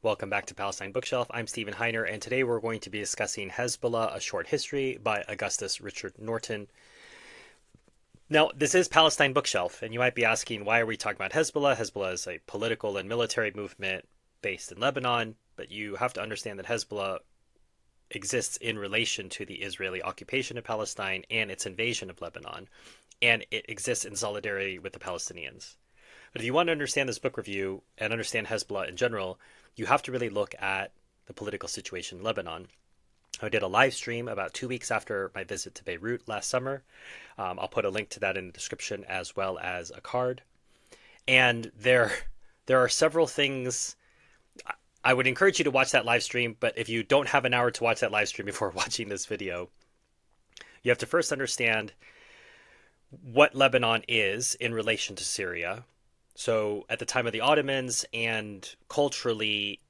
Welcome back to Palestine Bookshelf. I'm Stephen Heiner, and today we're going to be discussing Hezbollah, A Short History by Augustus Richard Norton. Now, this is Palestine Bookshelf, and you might be asking, why are we talking about Hezbollah? Hezbollah is a political and military movement based in Lebanon, but you have to understand that Hezbollah exists in relation to the Israeli occupation of Palestine and its invasion of Lebanon, and it exists in solidarity with the Palestinians. But if you want to understand this book review and understand Hezbollah in general, you have to really look at the political situation in Lebanon. I did a live stream about 2 weeks after my visit to Beirut last summer. I'll put a link to that in the description as well as a card. And there are several things. I would encourage you to watch that live stream, but if you don't have an hour to watch that live stream before watching this video, you have to first understand what Lebanon is in relation to Syria. So at the time of the Ottomans and culturally,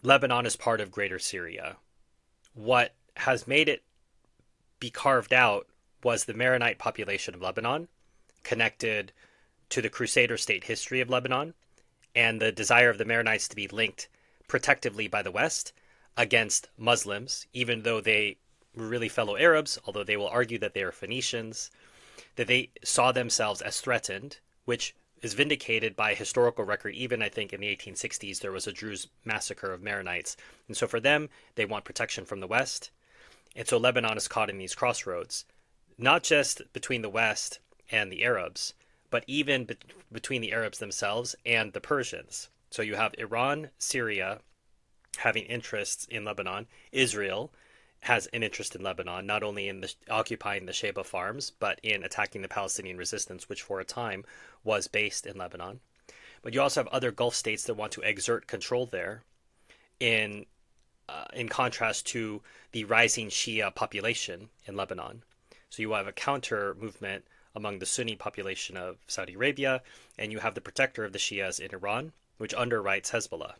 Lebanon is part of Greater Syria. What has made it be carved out was the Maronite population of Lebanon, connected to the Crusader state history of Lebanon, and the desire of the Maronites to be linked protectively by the West against Muslims, even though they were really fellow Arabs, although they will argue that they are Phoenicians, that they saw themselves as threatened, which is vindicated by historical record. Even I think in the 1860s there was a Druze massacre of Maronites, and so for them they want protection from the West, and so Lebanon is caught in these crossroads, not just between the West and the Arabs, but even between the Arabs themselves and the Persians. So you have Iran, Syria having interests in Lebanon. Israel has an interest in Lebanon, not only in occupying the Sheba farms, but in attacking the Palestinian resistance, which for a time was based in Lebanon. But you also have other Gulf states that want to exert control there, in contrast to the rising Shia population in Lebanon. So you have a counter movement among the Sunni population of Saudi Arabia, and you have the protector of the Shias in Iran, which underwrites Hezbollah.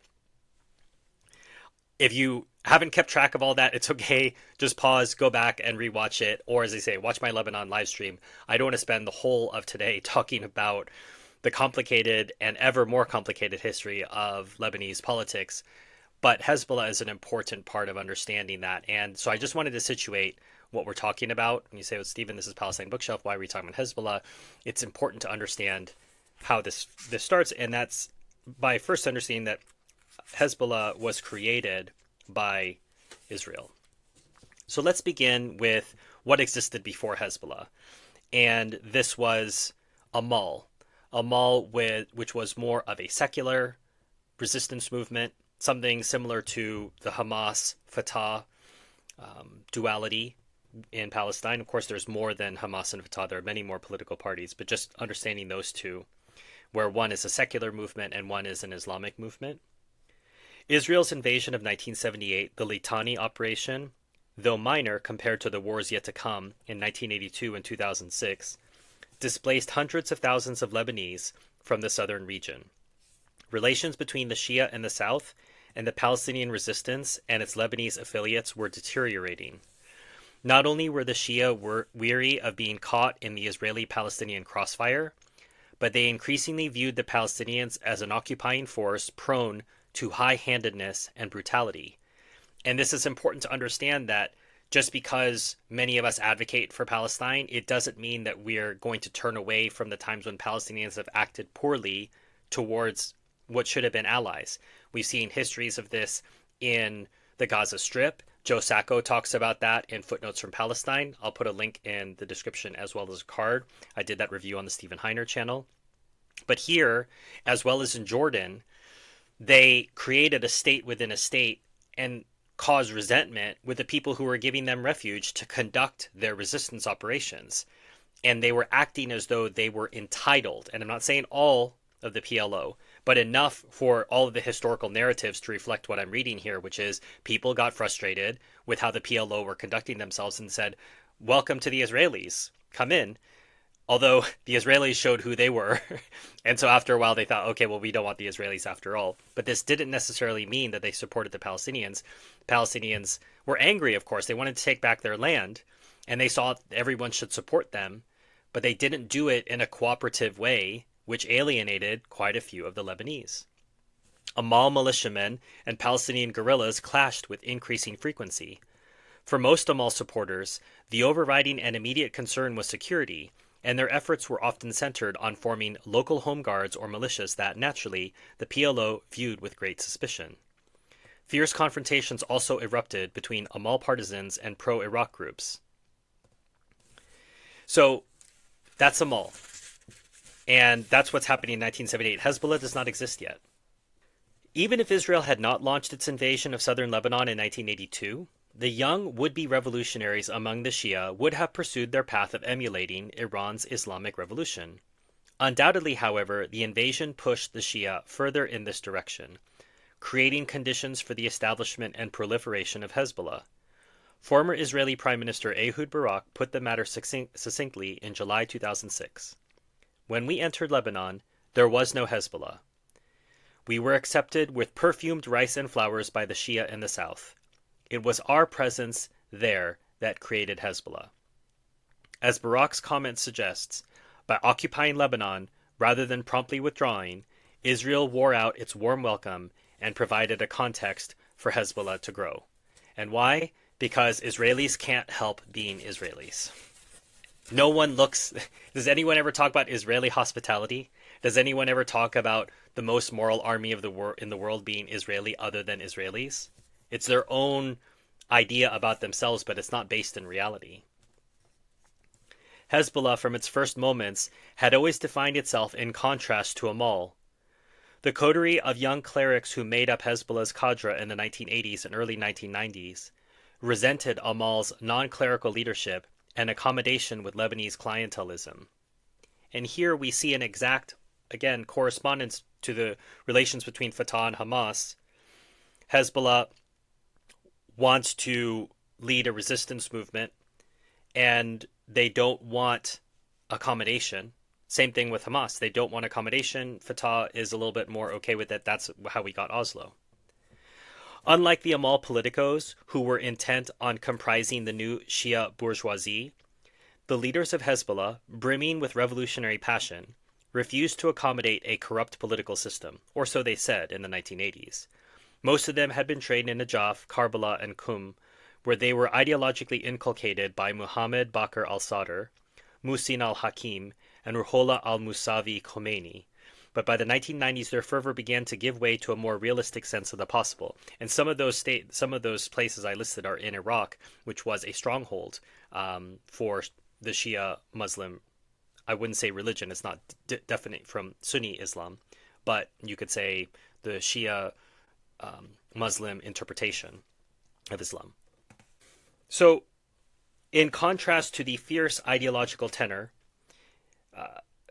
If you haven't kept track of all that, it's okay. Just pause, go back and rewatch it. Or as they say, watch my Lebanon live stream. I don't want to spend the whole of today talking about the complicated and ever more complicated history of Lebanese politics. But Hezbollah is an important part of understanding that. And so I just wanted to situate what we're talking about. When you say, well, Stephen, this is Palestine Bookshelf, why are we talking about Hezbollah? It's important to understand how this starts. And that's by first understanding that Hezbollah was created by Israel. So let's begin with what existed before Hezbollah. And this was a mall which was more of a secular resistance movement, something similar to the Hamas Fatah duality in Palestine. Of course, there's more than Hamas and Fatah. There are many more political parties, but just understanding those two, where one is a secular movement and one is an Islamic movement. Israel's invasion of 1978, the Litani operation, though minor compared to the wars yet to come in 1982 and 2006, displaced hundreds of thousands of Lebanese from the southern region. Relations between the Shia in the south and the Palestinian resistance and its Lebanese affiliates were deteriorating. Not only were the Shia weary of being caught in the Israeli-Palestinian crossfire, but they increasingly viewed the Palestinians as an occupying force prone to high-handedness and brutality. And this is important to understand, that just because many of us advocate for Palestine, it doesn't mean that we're going to turn away from the times when Palestinians have acted poorly towards what should have been allies. We've seen histories of this in the Gaza Strip. Joe Sacco talks about that in Footnotes from Palestine. I'll put a link in the description as well as a card. I did that review on the Stephen Heiner channel. But here, as well as in Jordan, they created a state within a state and caused resentment with the people who were giving them refuge to conduct their resistance operations. And they were acting as though they were entitled. And I'm not saying all of the PLO, but enough for all of the historical narratives to reflect what I'm reading here, which is people got frustrated with how the PLO were conducting themselves and said, welcome to the Israelis, come in. Although the Israelis showed who they were. And so after a while they thought, okay, well, we don't want the Israelis after all. But this didn't necessarily mean that they supported the Palestinians. Palestinians were angry, of course. They wanted to take back their land, and they saw everyone should support them. But they didn't do it in a cooperative way, which alienated quite a few of the Lebanese. Amal militiamen and Palestinian guerrillas clashed with increasing frequency. For most Amal supporters, the overriding and immediate concern was security, and their efforts were often centered on forming local home guards or militias that, naturally, the PLO viewed with great suspicion. Fierce confrontations also erupted between Amal partisans and pro-Iraq groups. So that's Amal. And that's what's happening in 1978. Hezbollah does not exist yet. Even if Israel had not launched its invasion of southern Lebanon in 1982, the young would-be revolutionaries among the Shia would have pursued their path of emulating Iran's Islamic Revolution. Undoubtedly, however, the invasion pushed the Shia further in this direction, creating conditions for the establishment and proliferation of Hezbollah. Former Israeli Prime Minister Ehud Barak put the matter succinctly in July 2006. When we entered Lebanon, there was no Hezbollah. We were accepted with perfumed rice and flowers by the Shia in the south. It was our presence there that created Hezbollah. As Barak's comment suggests, by occupying Lebanon rather than promptly withdrawing, Israel wore out its warm welcome and provided a context for Hezbollah to grow. And why? Because Israelis can't help being Israelis. No one looks... Does anyone ever talk about Israeli hospitality? Does anyone ever talk about the most moral army of in the world being Israeli other than Israelis? It's their own idea about themselves, but it's not based in reality. Hezbollah, from its first moments, had always defined itself in contrast to Amal. The coterie of young clerics who made up Hezbollah's cadre in the 1980s and early 1990s resented Amal's non-clerical leadership and accommodation with Lebanese clientelism. And here we see an exact, again, correspondence to the relations between Fatah and Hamas. Hezbollah wants to lead a resistance movement, and they don't want accommodation. Same thing with Hamas. They don't want accommodation. Fatah is a little bit more okay with it. That's how we got Oslo. Unlike the Amal politicos, who were intent on comprising the new Shia bourgeoisie, the leaders of Hezbollah, brimming with revolutionary passion, refused to accommodate a corrupt political system, or so they said in the 1980s. Most of them had been trained in Najaf, Karbala, and Qum, where they were ideologically inculcated by Muhammad Bakr al-Sadr, Muhsin al-Hakim, and Ruhollah al-Musavi Khomeini. But by the 1990s, their fervor began to give way to a more realistic sense of the possible. And some of those places I listed are in Iraq, which was a stronghold for the Shia Muslim. I wouldn't say religion; it's not definite from Sunni Islam, but you could say the Shia Muslim interpretation of Islam. So, in contrast to the fierce ideological tenor,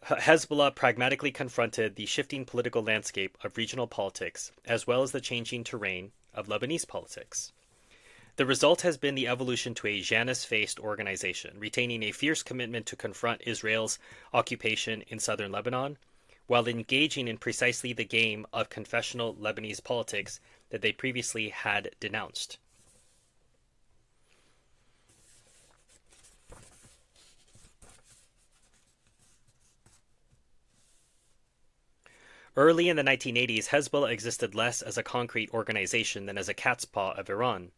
Hezbollah pragmatically confronted the shifting political landscape of regional politics, as well as the changing terrain of Lebanese politics. The result has been the evolution to a Janus-faced organization, retaining a fierce commitment to confront Israel's occupation in southern Lebanon, while engaging in precisely the game of confessional Lebanese politics that they previously had denounced. Early in the 1980s, Hezbollah existed less as a concrete organization than as a cat's paw of Iran.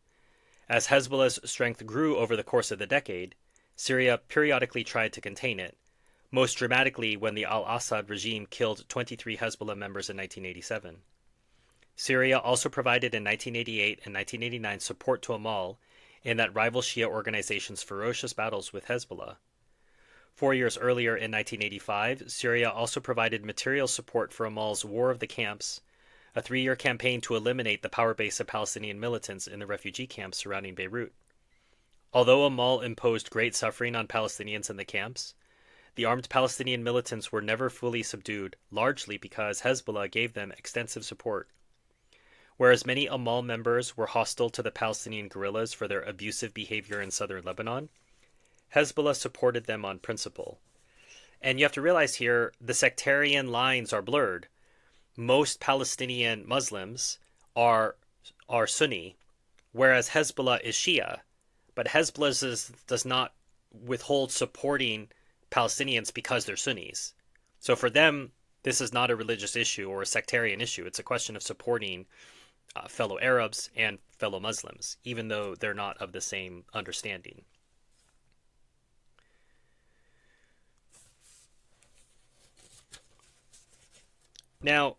As Hezbollah's strength grew over the course of the decade, Syria periodically tried to contain it, most dramatically when the al-Assad regime killed 23 Hezbollah members in 1987. Syria also provided in 1988 and 1989 support to Amal in that rival Shia organization's ferocious battles with Hezbollah. 4 years earlier, in 1985, Syria also provided material support for Amal's War of the Camps, a 3-year campaign to eliminate the power base of Palestinian militants in the refugee camps surrounding Beirut. Although Amal imposed great suffering on Palestinians in the camps, the armed Palestinian militants were never fully subdued, largely because Hezbollah gave them extensive support. Whereas many Amal members were hostile to the Palestinian guerrillas for their abusive behavior in southern Lebanon, Hezbollah supported them on principle. And you have to realize here, the sectarian lines are blurred. Most Palestinian Muslims are Sunni, whereas Hezbollah is Shia. But Hezbollah does not withhold supporting Palestinians because they're Sunnis. So for them, This is not a religious issue or a sectarian issue. It's a question of supporting fellow Arabs and fellow Muslims, even though they're not of the same understanding. Now,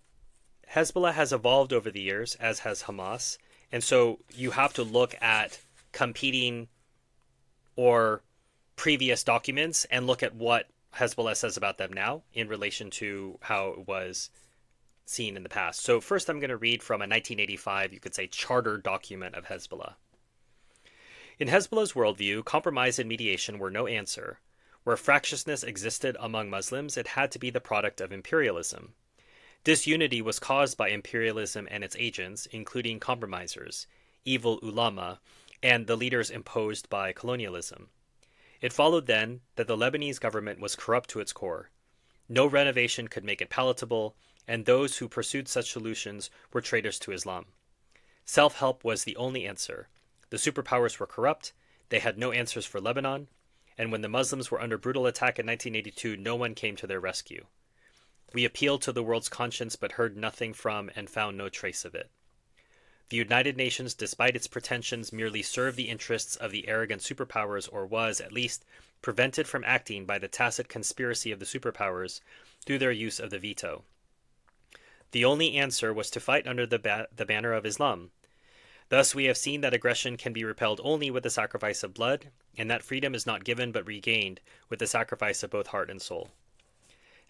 Hezbollah has evolved over the years, as has Hamas, and so you have to look at competing or previous documents and look at what Hezbollah says about them now in relation to how it was seen in the past. So first I'm going to read from a 1985, you could say, charter document of Hezbollah. In Hezbollah's worldview, compromise and mediation were no answer. Where fractiousness existed among Muslims, it had to be the product of imperialism. Disunity was caused by imperialism and its agents, including compromisers, evil ulama, and the leaders imposed by colonialism. It followed then that the Lebanese government was corrupt to its core. No renovation could make it palatable, and those who pursued such solutions were traitors to Islam. Self-help was the only answer. The superpowers were corrupt, they had no answers for Lebanon, and when the Muslims were under brutal attack in 1982, no one came to their rescue. We appealed to the world's conscience but heard nothing from and found no trace of it. The United Nations, despite its pretensions, merely served the interests of the arrogant superpowers, or was, at least, prevented from acting by the tacit conspiracy of the superpowers through their use of the veto. The only answer was to fight under the banner of Islam. Thus we have seen that aggression can be repelled only with the sacrifice of blood, and that freedom is not given but regained with the sacrifice of both heart and soul.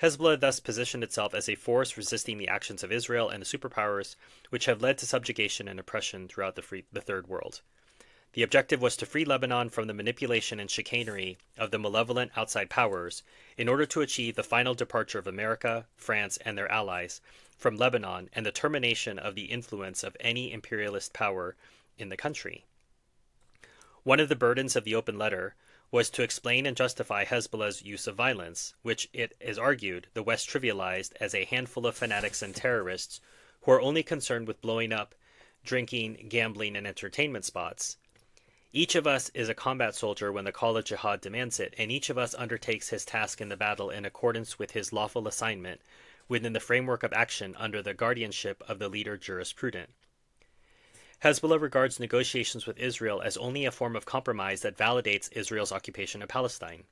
Hezbollah thus positioned itself as a force resisting the actions of Israel and the superpowers, which have led to subjugation and oppression throughout the Third World. The objective was to free Lebanon from the manipulation and chicanery of the malevolent outside powers in order to achieve the final departure of America, France, and their allies from Lebanon and the termination of the influence of any imperialist power in the country. One of the burdens of the open letter was to explain and justify Hezbollah's use of violence, which it is argued the West trivialized as a handful of fanatics and terrorists who are only concerned with blowing up, drinking, gambling, and entertainment spots. Each of us is a combat soldier when the call of jihad demands it, and each of us undertakes his task in the battle in accordance with his lawful assignment within the framework of action under the guardianship of the leader jurisprudent. Hezbollah regards negotiations with Israel as only a form of compromise that validates Israel's occupation of Palestine.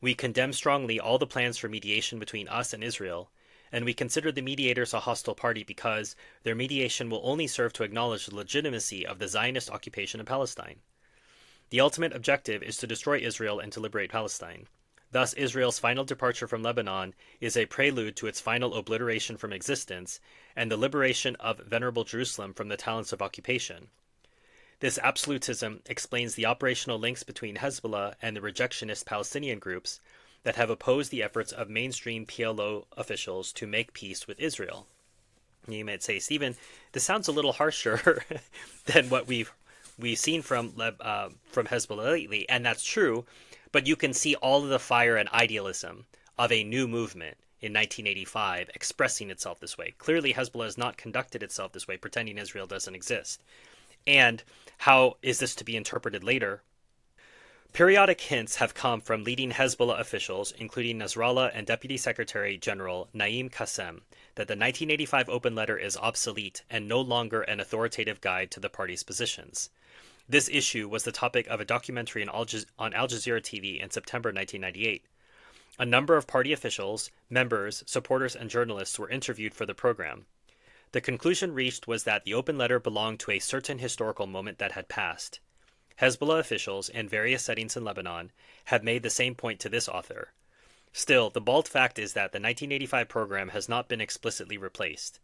We condemn strongly all the plans for mediation between us and Israel, and we consider the mediators a hostile party because their mediation will only serve to acknowledge the legitimacy of the Zionist occupation of Palestine. The ultimate objective is to destroy Israel and to liberate Palestine. Thus, Israel's final departure from Lebanon is a prelude to its final obliteration from existence and the liberation of venerable Jerusalem from the talents of occupation. This absolutism explains the operational links between Hezbollah and the rejectionist Palestinian groups that have opposed the efforts of mainstream PLO officials to make peace with Israel. You might say, Stephen, this sounds a little harsher than what we've seen from Hezbollah lately, and that's true. But you can see all of the fire and idealism of a new movement in 1985 expressing itself this way. Clearly, Hezbollah has not conducted itself this way, pretending Israel doesn't exist. And how is this to be interpreted later? Periodic hints have come from leading Hezbollah officials, including Nasrallah and Deputy Secretary General Naim Qassem, that the 1985 open letter is obsolete and no longer an authoritative guide to the party's positions. This issue was the topic of a documentary on Al Jazeera TV in September 1998. A number of party officials, members, supporters, and journalists were interviewed for the program. The conclusion reached was that the open letter belonged to a certain historical moment that had passed. Hezbollah officials, in various settings in Lebanon, have made the same point to this author. Still, the bald fact is that the 1985 program has not been explicitly replaced.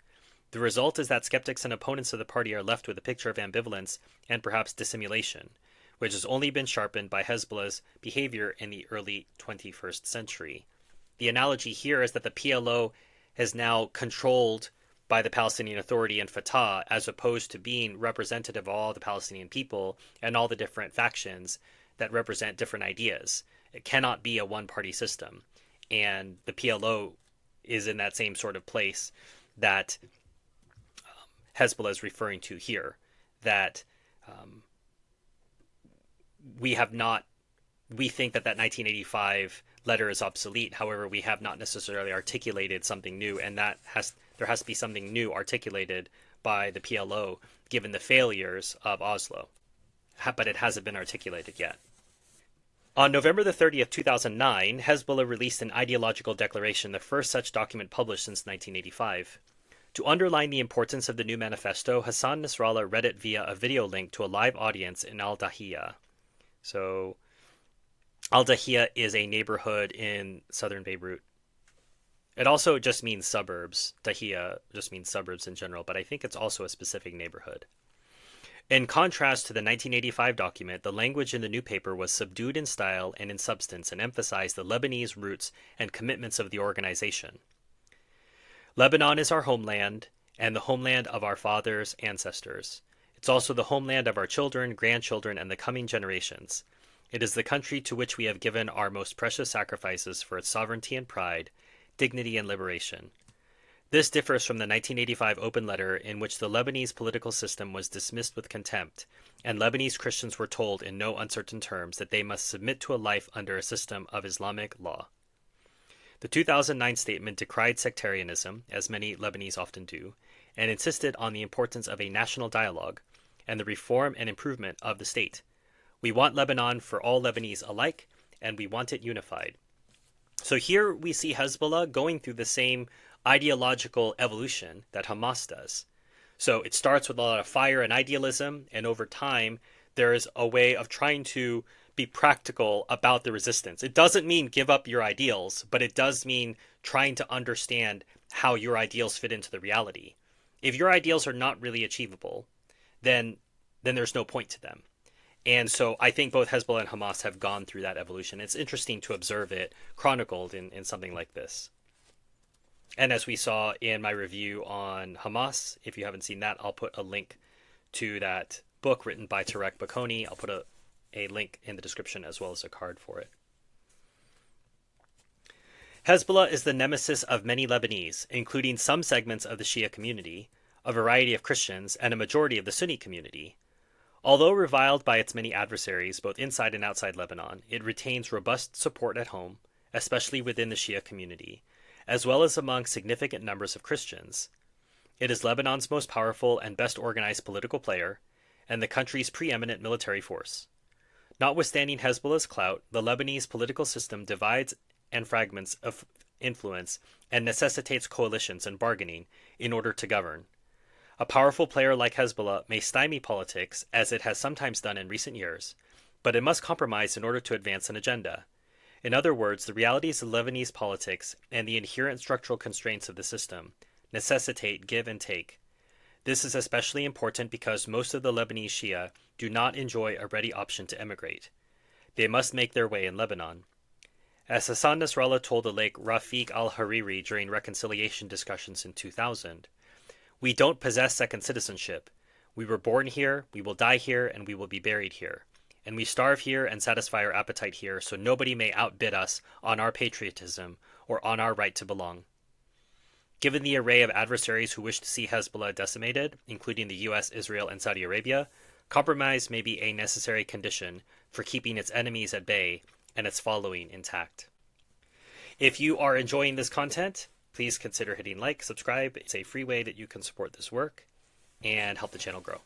The result is that skeptics and opponents of the party are left with a picture of ambivalence and perhaps dissimulation, which has only been sharpened by Hezbollah's behavior in the early 21st century. The analogy here is that the PLO is now controlled by the Palestinian Authority and Fatah, as opposed to being representative of all the Palestinian people and all the different factions that represent different ideas. It cannot be a one-party system, and the PLO is in that same sort of place that Hezbollah is referring to here, that we have not we think that 1985 letter is obsolete. However, we have not necessarily articulated something new, and there has to be something new articulated by the PLO given the failures of Oslo. But it hasn't been articulated yet. On November the 30th, 2009, Hezbollah released an ideological declaration, the first such document published since 1985. To underline the importance of the new manifesto, Hassan Nasrallah read it via a video link to a live audience in Al-Dahiya. So, Al-Dahiya is a neighborhood in southern Beirut. It also just means suburbs. Dahiya just means suburbs in general, but I think it's also a specific neighborhood. In contrast to the 1985 document, the language in the new paper was subdued in style and in substance and emphasized the Lebanese roots and commitments of the organization. Lebanon is our homeland and the homeland of our fathers' ancestors. It's also the homeland of our children, grandchildren, and the coming generations. It is the country to which we have given our most precious sacrifices for its sovereignty and pride, dignity and liberation. This differs from the 1985 open letter in which the Lebanese political system was dismissed with contempt, and Lebanese Christians were told in no uncertain terms that they must submit to a life under a system of Islamic law. The 2009 statement decried sectarianism, as many Lebanese often do, and insisted on the importance of a national dialogue and the reform and improvement of the state. We want Lebanon for all Lebanese alike, and we want it unified. So here we see Hezbollah going through the same ideological evolution that Hamas does. So it starts with a lot of fire and idealism, and over time there is a way of trying to be practical about the resistance. It doesn't mean give up your ideals, but it does mean trying to understand how your ideals fit into the reality. If your ideals are not really achievable, then there's no point to them. And so I think both Hezbollah and Hamas have gone through that evolution. It's interesting to observe it chronicled in something like this. And as we saw in my review on Hamas, if you haven't seen that, I'll put a link to that book written by Tareq Baconi. I'll put a link in the description as well as a card for it. Hezbollah is the nemesis of many Lebanese, including some segments of the Shia community, a variety of Christians, and a majority of the Sunni community. Although reviled by its many adversaries, both inside and outside Lebanon, it retains robust support at home, especially within the Shia community, as well as among significant numbers of Christians. It is Lebanon's most powerful and best organized political player, and the country's preeminent military force. Notwithstanding Hezbollah's clout, the Lebanese political system divides and fragments of influence and necessitates coalitions and bargaining in order to govern. A powerful player like Hezbollah may stymie politics, as it has sometimes done in recent years, but it must compromise in order to advance an agenda. In other words, the realities of Lebanese politics and the inherent structural constraints of the system necessitate give and take. This is especially important because most of the Lebanese Shia do not enjoy a ready option to emigrate. They must make their way in Lebanon. As Hassan Nasrallah told the late Rafiq al-Hariri during reconciliation discussions in 2000, "We don't possess second citizenship. We were born here, we will die here, and we will be buried here. And we starve here and satisfy our appetite here, so nobody may outbid us on our patriotism or on our right to belong." Given the array of adversaries who wish to see Hezbollah decimated, including the US, Israel, and Saudi Arabia, compromise may be a necessary condition for keeping its enemies at bay and its following intact. If you are enjoying this content, please consider hitting like, subscribe. It's a free way that you can support this work and help the channel grow.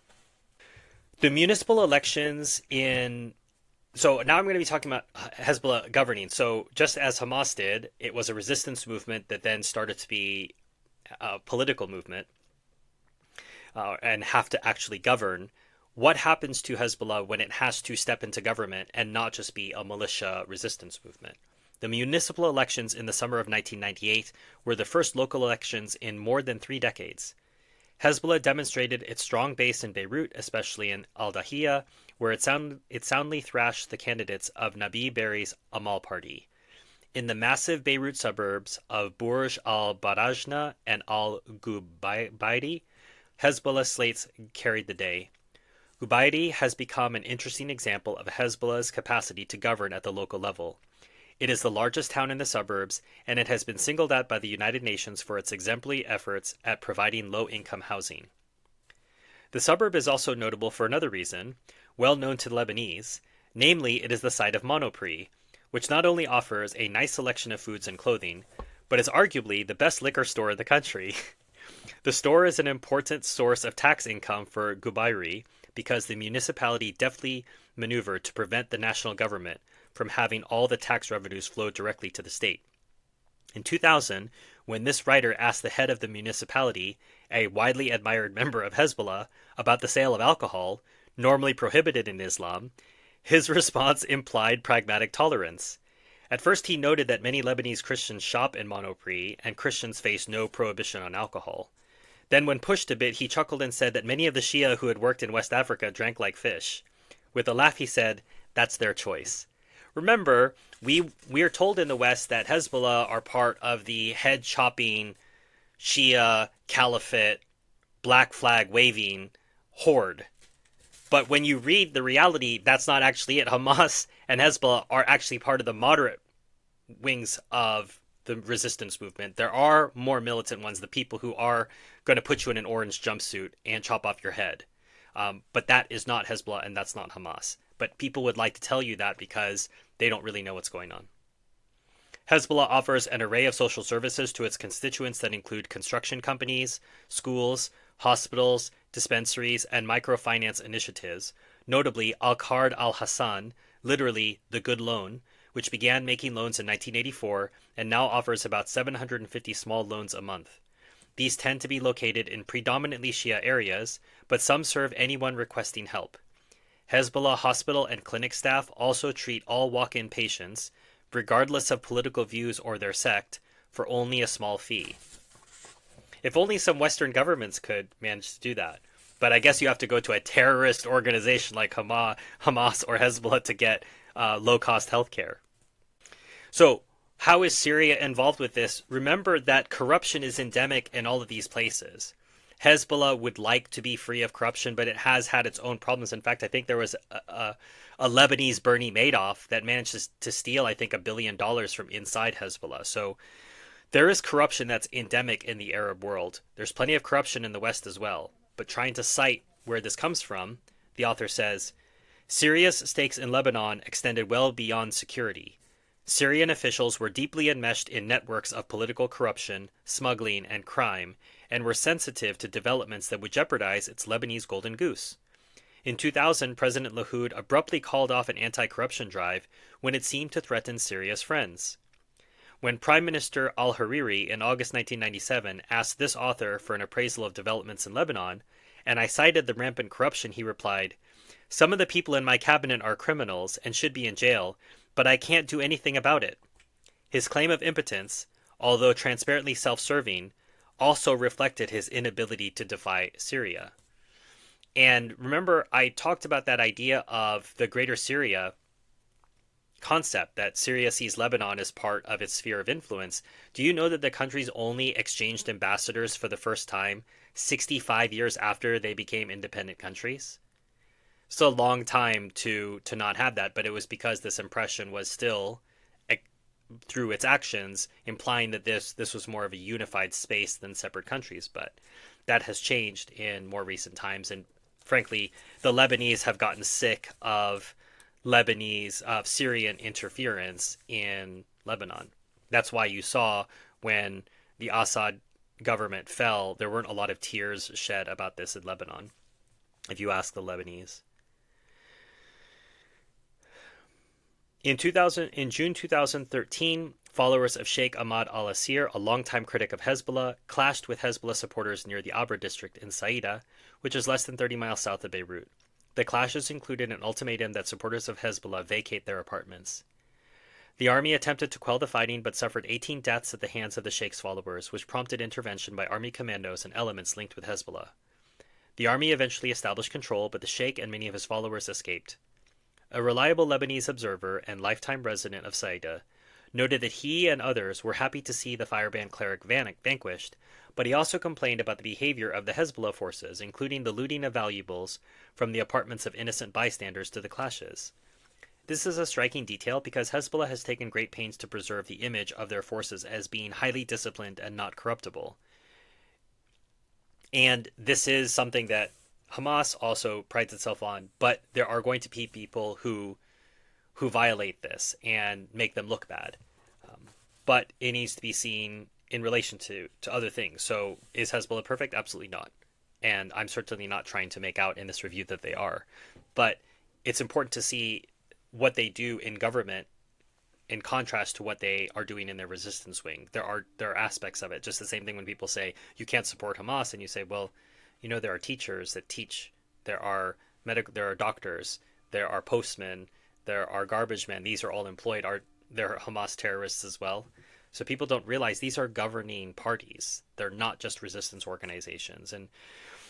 The municipal elections so now I'm going to be talking about Hezbollah governing. So just as Hamas did, it was a resistance movement that then started to be a political movement and have to actually govern. What happens to Hezbollah when it has to step into government and not just be a militia resistance movement? The municipal elections in the summer of 1998 were the first local elections in more than 3 decades. Hezbollah demonstrated its strong base in Beirut, especially in Al-Dahiya, where it soundly thrashed the candidates of Nabi Berri's Amal party. In the massive Beirut suburbs of Burj al-Barajna and al-Gubaidi, Hezbollah slates carried the day. Gubaidi has become an interesting example of Hezbollah's capacity to govern at the local level. It is the largest town in the suburbs, and it has been singled out by the United Nations for its exemplary efforts at providing low-income housing. The suburb is also notable for another reason, well known to the Lebanese, Namely, it is the site of Monoprix, which not only offers a nice selection of foods and clothing, but is arguably the best liquor store in the country. The store is an important source of tax income for Gubayri because the municipality deftly maneuvered to prevent the national government from having all the tax revenues flow directly to the state. In 2000, when this writer asked the head of the municipality, a widely admired member of Hezbollah, about the sale of alcohol, normally prohibited in Islam, his response implied pragmatic tolerance. At first, he noted that many Lebanese Christians shop in Monoprix and Christians face no prohibition on alcohol. Then, when pushed a bit, he chuckled and said that many of the Shia who had worked in West Africa drank like fish. With a laugh, he said, "That's their choice." Remember, we are told in the West that Hezbollah are part of the head chopping Shia caliphate black flag waving horde. But when you read the reality, that's not actually it. Hamas and Hezbollah are actually part of the moderate wings of the resistance movement. There are more militant ones, the people who are going to put you in an orange jumpsuit and chop off your head. But that is not Hezbollah and that's not Hamas. But people would like to tell you that because they don't really know what's going on. Hezbollah offers an array of social services to its constituents that include construction companies, schools, hospitals, dispensaries, and microfinance initiatives, notably Al-Qard al-Hassan, literally the good loan, which began making loans in 1984 and now offers about 750 small loans a month. These tend to be located in predominantly Shia areas, but some serve anyone requesting help. Hezbollah hospital and clinic staff also treat all walk-in patients, regardless of political views or their sect, for only a small fee. If only some Western governments could manage to do that. But I guess you have to go to a terrorist organization like Hamas or Hezbollah to get low-cost healthcare. So, how is Syria involved with this? Remember that corruption is endemic in all of these places. Hezbollah would like to be free of corruption, but it has had its own problems. In fact, I think there was a Lebanese Bernie Madoff that managed to steal, I think, $1 billion from inside Hezbollah. So there is corruption that's endemic in the Arab world. There's plenty of corruption in the West as well. But trying to cite where this comes from, the author says, Syria's stakes in Lebanon extended well beyond security. Syrian officials were deeply enmeshed in networks of political corruption, smuggling, and crime, and were sensitive to developments that would jeopardize its Lebanese golden goose. In 2000, President Lahoud abruptly called off an anti-corruption drive when it seemed to threaten Syria's friends. When Prime Minister al-Hariri in August 1997 asked this author for an appraisal of developments in Lebanon, and I cited the rampant corruption, he replied, "Some of the people in my cabinet are criminals and should be in jail, but I can't do anything about it." His claim of impotence, although transparently self-serving, also reflected his inability to defy Syria. And remember, I talked about that idea of the Greater Syria concept, that Syria sees Lebanon as part of its sphere of influence. Do you know that the countries only exchanged ambassadors for the first time 65 years after they became independent countries? It's a long time to not have that, but it was because this impression was still, through its actions, implying that this was more of a unified space than separate countries. But that has changed in more recent times, and frankly, the Lebanese have gotten sick of Syrian interference in Lebanon. That's why you saw when the Assad government fell, there weren't a lot of tears shed about this in Lebanon, if you ask the Lebanese. In June 2013, followers of Sheikh Ahmad al-Asir, a longtime critic of Hezbollah, clashed with Hezbollah supporters near the Abra district in Saida, which is less than 30 miles south of Beirut. The clashes included an ultimatum that supporters of Hezbollah vacate their apartments. The army attempted to quell the fighting but suffered 18 deaths at the hands of the Sheikh's followers, which prompted intervention by army commandos and elements linked with Hezbollah. The army eventually established control, but the Sheikh and many of his followers escaped. A reliable Lebanese observer and lifetime resident of Saida noted that he and others were happy to see the firebrand cleric vanquished, but he also complained about the behavior of the Hezbollah forces, including the looting of valuables from the apartments of innocent bystanders to the clashes. This is a striking detail because Hezbollah has taken great pains to preserve the image of their forces as being highly disciplined and not corruptible. And this is something that Hamas also prides itself on, but there are going to be people who who violate this and make them look bad. But it needs to be seen in relation to other things. So is Hezbollah perfect? Absolutely not. And I'm certainly not trying to make out in this review that they are. But it's important to see what they do in government in contrast to what they are doing in their resistance wing. There are aspects of it. Just the same thing when people say you can't support Hamas, and you say, well, there are teachers that teach, there are doctors, there are postmen, there are garbage men. These are all employed. They're Hamas terrorists as well. So people don't realize these are governing parties. They're not just resistance organizations. And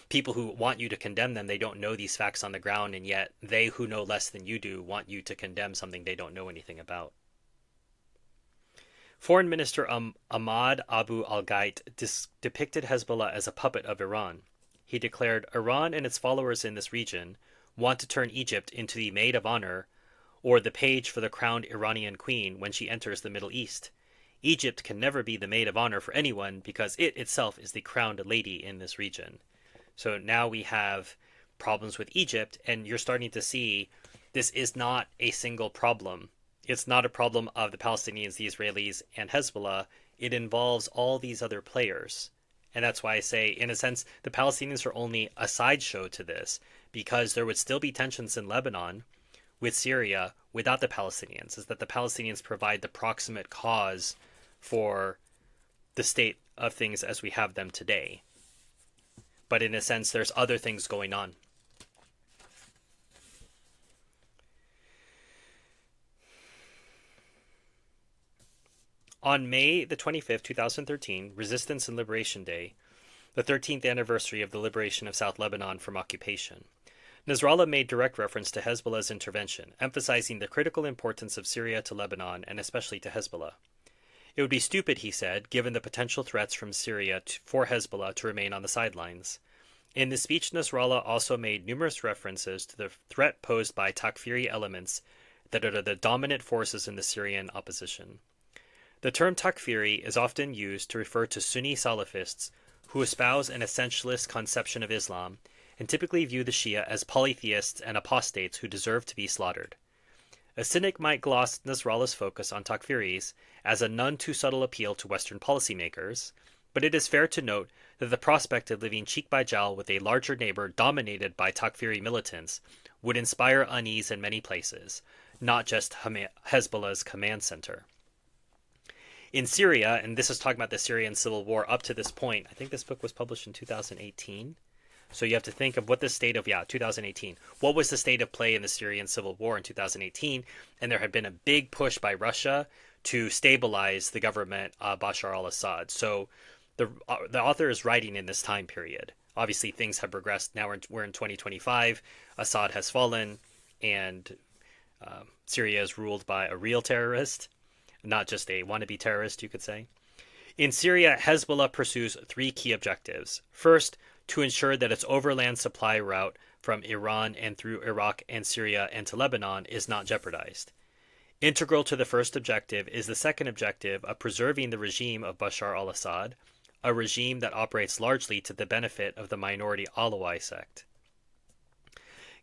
people who want you to condemn them, they don't know these facts on the ground, and yet they who know less than you do want you to condemn something they don't know anything about. Foreign Minister Ahmad Abu al-Gait depicted Hezbollah as a puppet of Iran. He declared, Iran and its followers in this region want to turn Egypt into the maid of honor or the page for the crowned Iranian queen when she enters the Middle East. Egypt can never be the maid of honor for anyone because it itself is the crowned lady in this region. So now we have problems with Egypt, and you're starting to see this is not a single problem. It's not a problem of the Palestinians, the Israelis, and Hezbollah. It involves all these other players. And that's why I say, in a sense, the Palestinians are only a sideshow to this, because there would still be tensions in Lebanon with Syria without the Palestinians, is that the Palestinians provide the proximate cause for the state of things as we have them today. But in a sense, there's other things going on. On May the 25th, 2013, Resistance and Liberation Day, the 13th anniversary of the liberation of South Lebanon from occupation, Nasrallah made direct reference to Hezbollah's intervention, emphasizing the critical importance of Syria to Lebanon and especially to Hezbollah. It would be stupid, he said, given the potential threats from Syria for Hezbollah to remain on the sidelines. In the speech, Nasrallah also made numerous references to the threat posed by Takfiri elements that are the dominant forces in the Syrian opposition. The term Takfiri is often used to refer to Sunni Salafists who espouse an essentialist conception of Islam and typically view the Shia as polytheists and apostates who deserve to be slaughtered. A cynic might gloss Nasrallah's focus on Takfiris as a none too subtle appeal to Western policymakers, but it is fair to note that the prospect of living cheek by jowl with a larger neighbor dominated by Takfiri militants would inspire unease in many places, not just Hezbollah's command center. In Syria, and this is talking about the Syrian civil war up to this point, I think this book was published in 2018. So you have to think of what the state of, 2018. What was the state of play in the Syrian civil war in 2018? And there had been a big push by Russia to stabilize the government of Bashar al-Assad. So the author is writing in this time period. Obviously, things have progressed. Now we're in 2025. Assad has fallen, and Syria is ruled by a real terrorist, not just a wannabe terrorist, you could say. In Syria, Hezbollah pursues three key objectives. First, to ensure that its overland supply route from Iran and through Iraq and Syria and to Lebanon is not jeopardized. Integral to the first objective is the second objective of preserving the regime of Bashar al-Assad, a regime that operates largely to the benefit of the minority Alawi sect.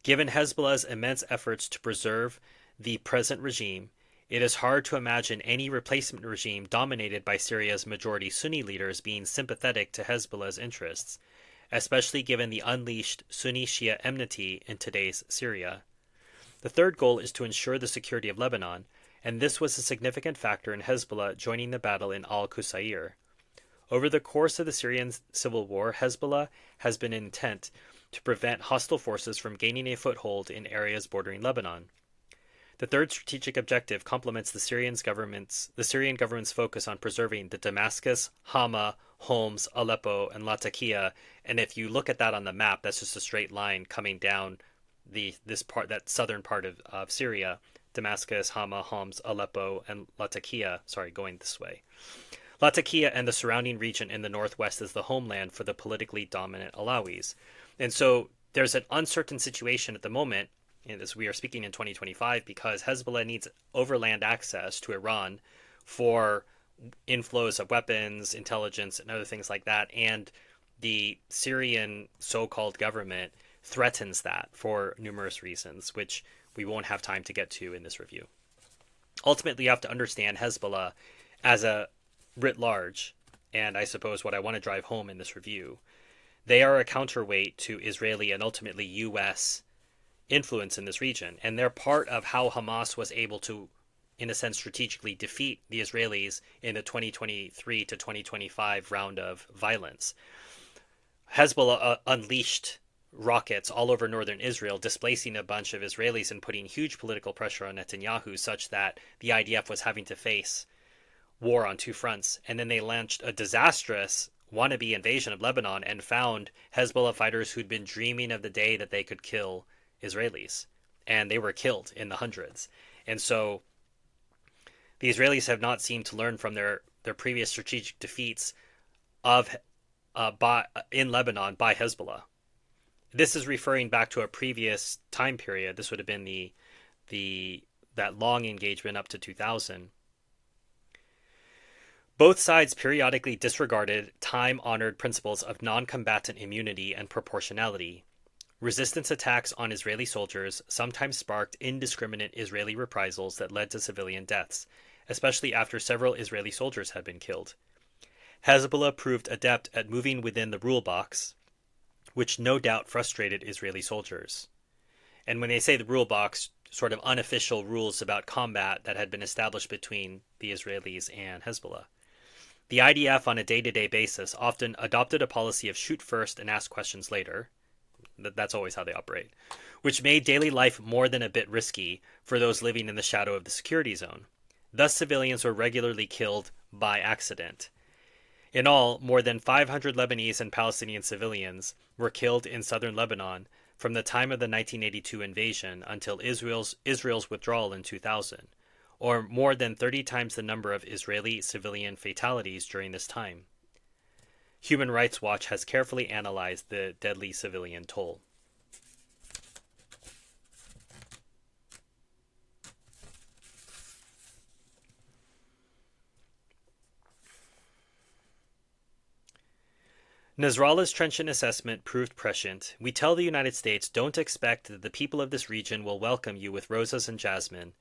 Given Hezbollah's immense efforts to preserve the present regime, it is hard to imagine any replacement regime dominated by Syria's majority Sunni leaders being sympathetic to Hezbollah's interests, especially given the unleashed Sunni-Shia enmity in today's Syria. The third goal is to ensure the security of Lebanon, and this was a significant factor in Hezbollah joining the battle in al-Qusayr. Over the course of the Syrian civil war, Hezbollah has been intent to prevent hostile forces from gaining a foothold in areas bordering Lebanon. The third strategic objective complements the Syrian government's focus on preserving the Damascus, Hama, Homs, Aleppo, and Latakia. And if you look at that on the map, that's just a straight line coming down that southern part of Syria, Damascus, Hama, Homs, Aleppo, and Latakia. Going this way. Latakia and the surrounding region in the northwest is the homeland for the politically dominant Alawis. And so there's an uncertain situation at the moment, and as we are speaking in 2025, because Hezbollah needs overland access to Iran for inflows of weapons, intelligence, and other things like that. And the Syrian so-called government threatens that for numerous reasons, which we won't have time to get to in this review. Ultimately, you have to understand Hezbollah as a writ large, and I suppose what I want to drive home in this review. They are a counterweight to Israeli and ultimately U.S. influence in this region, and they're part of how Hamas was able to, in a sense, strategically defeat the Israelis in the 2023 to 2025 round of violence. Hezbollah unleashed rockets all over northern Israel, displacing a bunch of Israelis and putting huge political pressure on Netanyahu, such that the IDF was having to face war on two fronts. And then they launched a disastrous wannabe invasion of Lebanon and found Hezbollah fighters who'd been dreaming of the day that they could kill Israelis. And they were killed in the hundreds. And so the Israelis have not seemed to learn from their previous strategic defeats of in Lebanon by Hezbollah. This is referring back to a previous time period. This would have been that long engagement up to 2000. Both sides periodically disregarded time-honored principles of non-combatant immunity and proportionality. Resistance attacks on Israeli soldiers sometimes sparked indiscriminate Israeli reprisals that led to civilian deaths, especially after several Israeli soldiers had been killed. Hezbollah proved adept at moving within the rule box, which no doubt frustrated Israeli soldiers. And when they say the rule box, sort of unofficial rules about combat that had been established between the Israelis and Hezbollah. The IDF on a day-to-day basis often adopted a policy of shoot first and ask questions later. That's always how they operate, which made daily life more than a bit risky for those living in the shadow of the security zone. Thus, civilians were regularly killed by accident. In all, more than 500 Lebanese and Palestinian civilians were killed in southern Lebanon from the time of the 1982 invasion until Israel's withdrawal in 2000, or more than 30 times the number of Israeli civilian fatalities during this time. Human Rights Watch has carefully analyzed the deadly civilian toll. Nasrallah's trenchant assessment proved prescient. We tell the United States, don't expect that the people of this region will welcome you with roses and jasmine.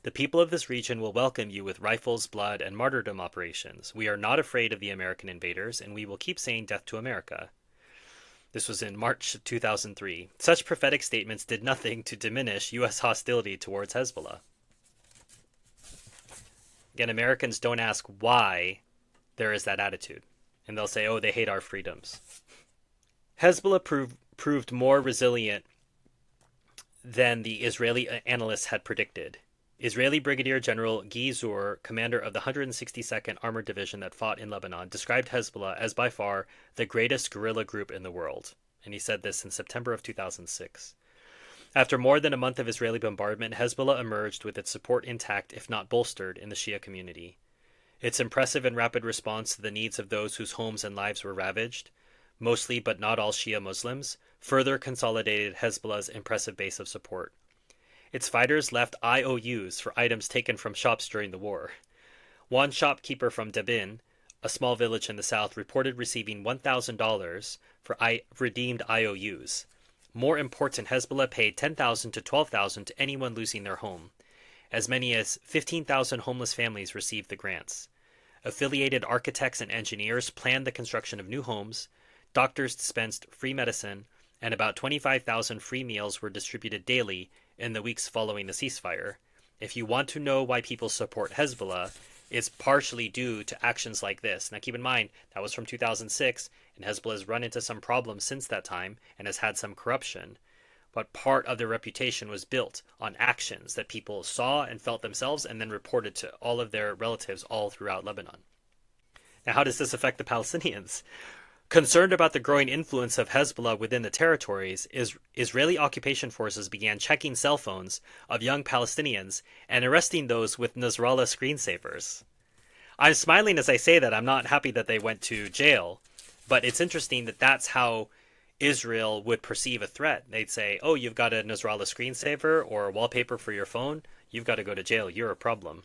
The people of this region will welcome you with rifles, blood, and martyrdom operations. We are not afraid of the American invaders, and we will keep saying death to America. This was in March 2003. Such prophetic statements did nothing to diminish U.S. hostility towards Hezbollah. Again, Americans don't ask why there is that attitude. And they'll say, oh, they hate our freedoms. Hezbollah proved more resilient than the Israeli analysts had predicted. Israeli Brigadier General Guy Zur, commander of the 162nd Armored Division that fought in Lebanon, described Hezbollah as by far the greatest guerrilla group in the world. And he said this in September of 2006. After more than a month of Israeli bombardment, Hezbollah emerged with its support intact, if not bolstered, in the Shia community. Its impressive and rapid response to the needs of those whose homes and lives were ravaged, mostly but not all Shia Muslims, further consolidated Hezbollah's impressive base of support. Its fighters left IOUs for items taken from shops during the war. One shopkeeper from Dabin, a small village in the south, reported receiving $1,000 for redeemed IOUs. More important, Hezbollah paid $10,000 to $12,000 to anyone losing their home. As many as 15,000 homeless families received the grants. Affiliated architects and engineers planned the construction of new homes, doctors dispensed free medicine, and about 25,000 free meals were distributed daily in the weeks following the ceasefire. If you want to know why people support Hezbollah, it's partially due to actions like this. Now keep in mind, that was from 2006, and Hezbollah has run into some problems since that time and has had some corruption. But part of their reputation was built on actions that people saw and felt themselves and then reported to all of their relatives all throughout Lebanon. Now, how does this affect the Palestinians? Concerned about the growing influence of Hezbollah within the territories, Israeli occupation forces began checking cell phones of young Palestinians and arresting those with Nasrallah screensavers. I'm smiling as I say that. I'm not happy that they went to jail, but it's interesting that that's how Israel would perceive a threat. They'd say, oh, you've got a Nasrallah screensaver or a wallpaper for your phone, you've got to go to jail, you're a problem.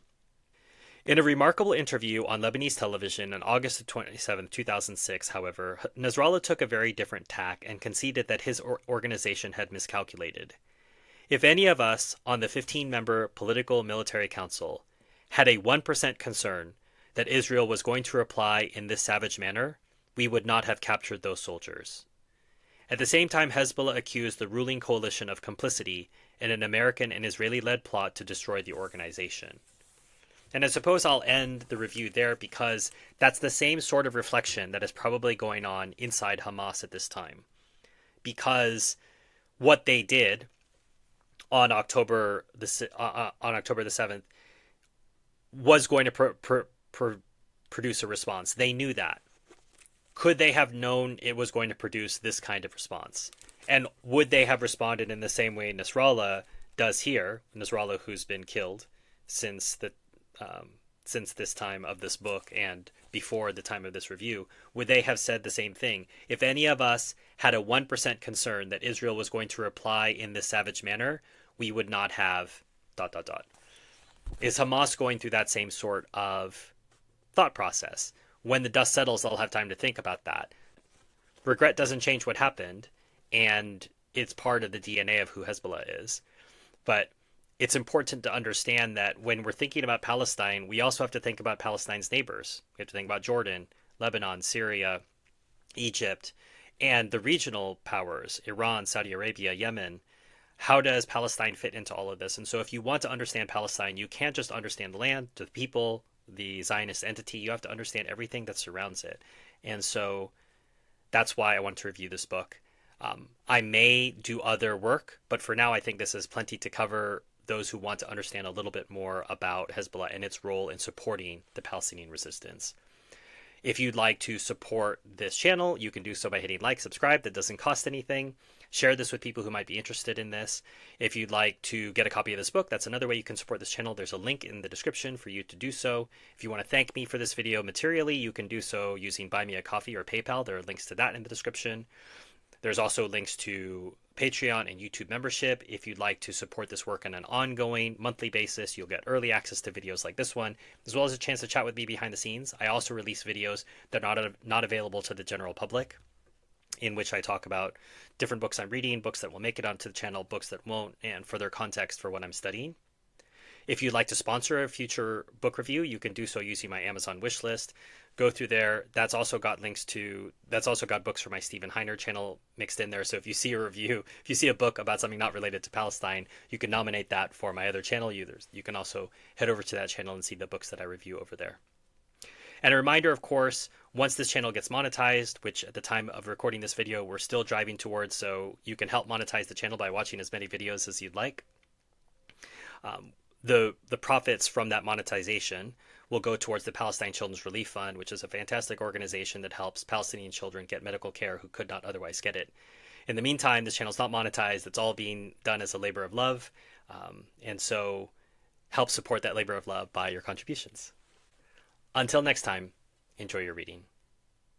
In a remarkable interview on Lebanese television on August 27, 2006, however, Nasrallah took a very different tack and conceded that his organization had miscalculated. If any of us on the 15-member Political Military Council had a 1% concern that Israel was going to reply in this savage manner, we would not have captured those soldiers. At the same time, Hezbollah accused the ruling coalition of complicity in an American and Israeli-led plot to destroy the organization. And I suppose I'll end the review there because that's the same sort of reflection that is probably going on inside Hamas at this time. Because what they did on October the 7th was going to produce a response. They knew that. Could they have known it was going to produce this kind of response? And would they have responded in the same way Nasrallah does here? Nasrallah, who's been killed since this time of this book and before the time of this review, would they have said the same thing? If any of us had a 1% concern that Israel was going to reply in this savage manner, we would not have ... Is Hamas going through that same sort of thought process? When the dust settles, they'll have time to think about that. Regret doesn't change what happened, and it's part of the DNA of who Hezbollah is. But it's important to understand that when we're thinking about Palestine, we also have to think about Palestine's neighbors. We have to think about Jordan, Lebanon, Syria, Egypt, and the regional powers, Iran, Saudi Arabia, Yemen. How does Palestine fit into all of this? And so if you want to understand Palestine, you can't just understand the land, the people, the Zionist entity. You have to understand everything that surrounds it. And so that's why I want to review this book. I may do other work, but for now I think this is plenty to cover those who want to understand a little bit more about Hezbollah and its role in supporting the Palestinian resistance. If you'd like to support this channel, you can do so by hitting like, subscribe. That doesn't cost anything. Share this with people who might be interested in this. If you'd like to get a copy of this book, that's another way you can support this channel. There's a link in the description for you to do so. If you want to thank me for this video materially, you can do so using Buy Me a Coffee or PayPal. There are links to that in the description. There's also links to Patreon and YouTube membership. If you'd like to support this work on an ongoing monthly basis, you'll get early access to videos like this one, as well as a chance to chat with me behind the scenes. I also release videos that are not available to the general public, in which I talk about different books I'm reading, books that will make it onto the channel, books that won't, and further context for what I'm studying. If you'd like to sponsor a future book review, you can do so using my Amazon wish list. Go through there. That's also got books for my Stephen Heiner channel mixed in there. So if you see a review, if you see a book about something not related to Palestine, you can nominate that for my other channel. You can also head over to that channel and see the books that I review over there. And a reminder, of course, once this channel gets monetized, which at the time of recording this video, we're still driving towards, so you can help monetize the channel by watching as many videos as you'd like. The profits from that monetization will go towards the Palestine Children's Relief Fund, which is a fantastic organization that helps Palestinian children get medical care who could not otherwise get it. In the meantime, this channel's not monetized. It's all being done as a labor of love. And so help support that labor of love by your contributions. Until next time, enjoy your reading.